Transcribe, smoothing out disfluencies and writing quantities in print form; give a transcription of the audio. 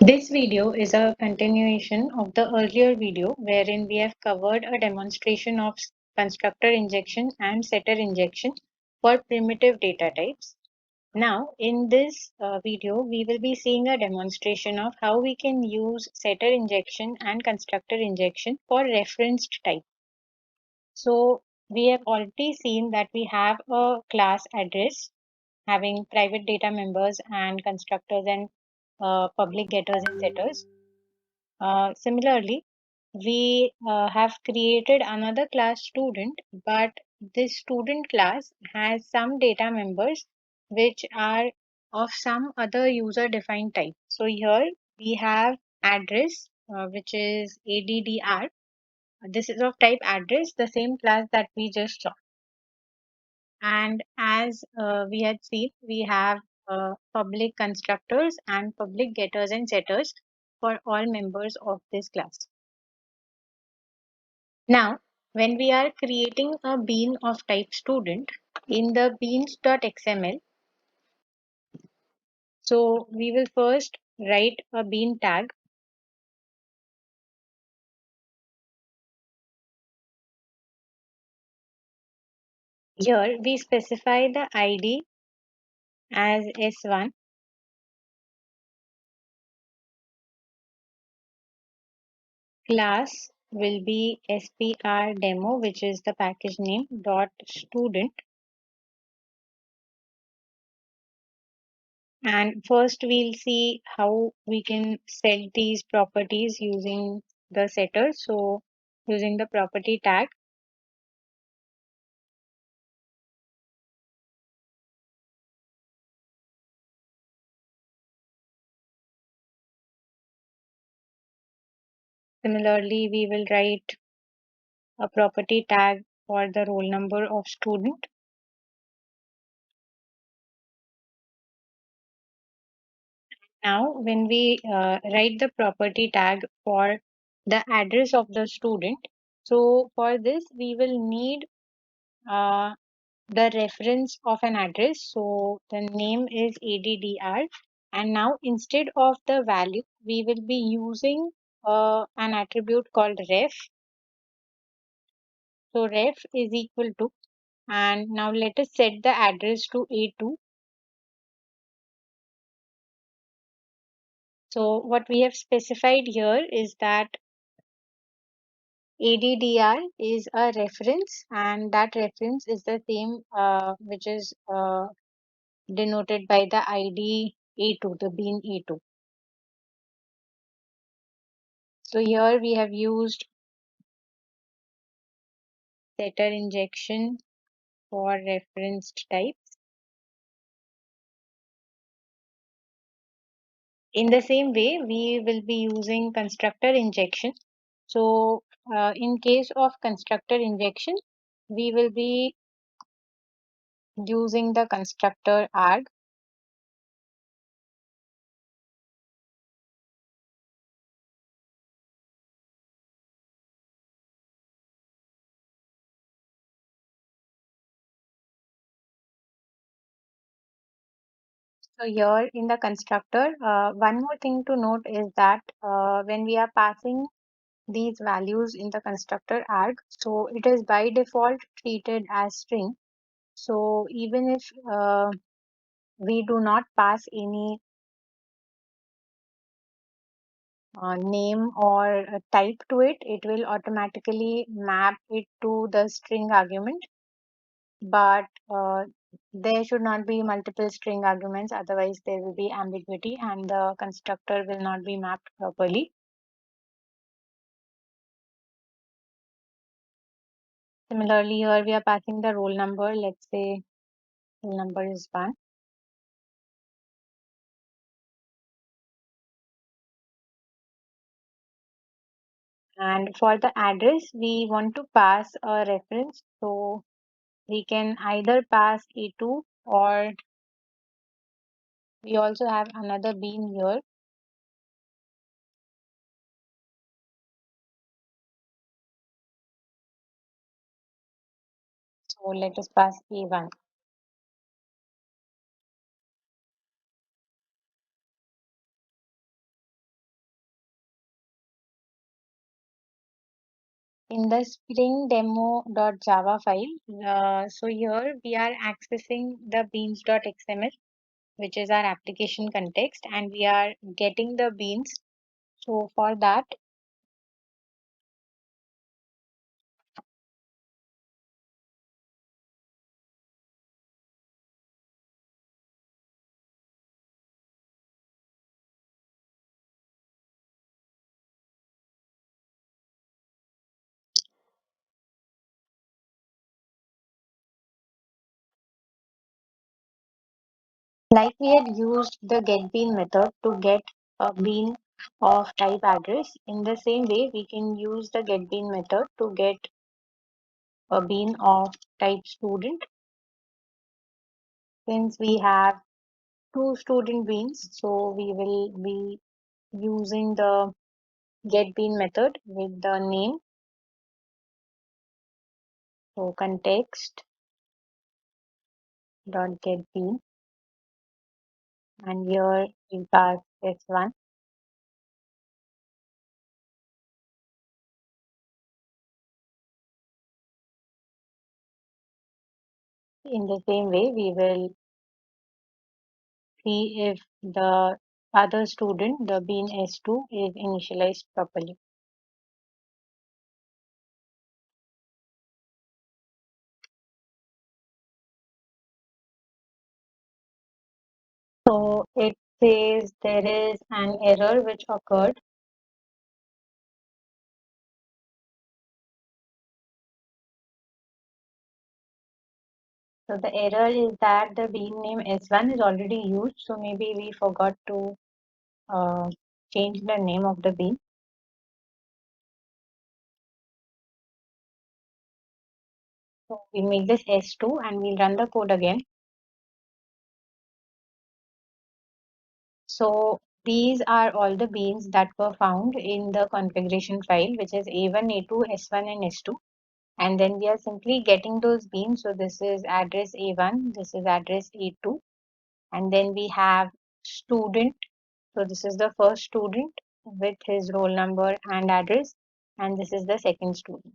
This video is a continuation of the earlier video wherein we have covered a demonstration of constructor injection and setter injection for primitive data types. Now, in this video, we will be seeing a demonstration of how we can use setter injection and constructor injection for referenced type. So, we have already seen that we have a class address having private data members and constructors and public getters and setters. Similarly, we have created another class student, but this student class has some data members which are of some other user defined type. So here we have address, which is ADDR. This is of type address, the same class that we just saw. And as we had seen, we have public constructors and public getters and setters for all members of this class. Now, when we are creating a bean of type student in the beans.xml, so we will first write a bean tag. Here we specify the ID as S1. Class will be SPR demo, which is the package name, dot student. And first we'll see how we can set these properties using the setter. So using the property tag. Similarly, we will write a property tag for the roll number of student. Now, when we write the property tag for the address of the student, so for this we will need uh, the reference of an address. So the name is ADDR, and now instead of the value, we will be using an attribute called ref. So ref is equal to, and now let us set the address to A2. So what we have specified here is that ADDR is a reference, and that reference is the same which is denoted by the ID A2, the bean A2. So here we have used setter injection for referenced types. In the same way, we will be using constructor injection. So in case of constructor injection, we will be using the constructor arg. So here in the constructor, one more thing to note is that when we are passing these values in the constructor arg, so it is by default treated as string. So even if we do not pass any name or type to it, it will automatically map it to the string argument. But there should not be multiple string arguments, otherwise there will be ambiguity and the constructor will not be mapped properly. Similarly, here we are passing the roll number. Let's say roll number is 1. And for the address, we want to pass a reference. So we can either pass A2, or we also have another bean here. So let us pass A1. In the spring demo.java file, so here we are accessing the beans.xml, which is our application context, and we are getting the beans. So for that, like we had used the getBean method to get a bean of type address, in the same way we can use the getBean method to get a bean of type student. Since we have two student beans, so we will be using the getBean method with the name. So context dot getBean, and here we pass this one. In the same way, we will see if the other student, the bean S2, is initialized properly. So it says there is an error which occurred. So the error is that the bean name S1 is already used. So maybe we forgot to uh, change the name of the bean. So we make this S2 and we'll run the code again. So these are all the beans that were found in the configuration file, which is A1, A2, S1, and S2. And then we are simply getting those beans. So this is address A1, this is address A2, and then we have student. So this is the first student with his roll number and address, and this is the second student.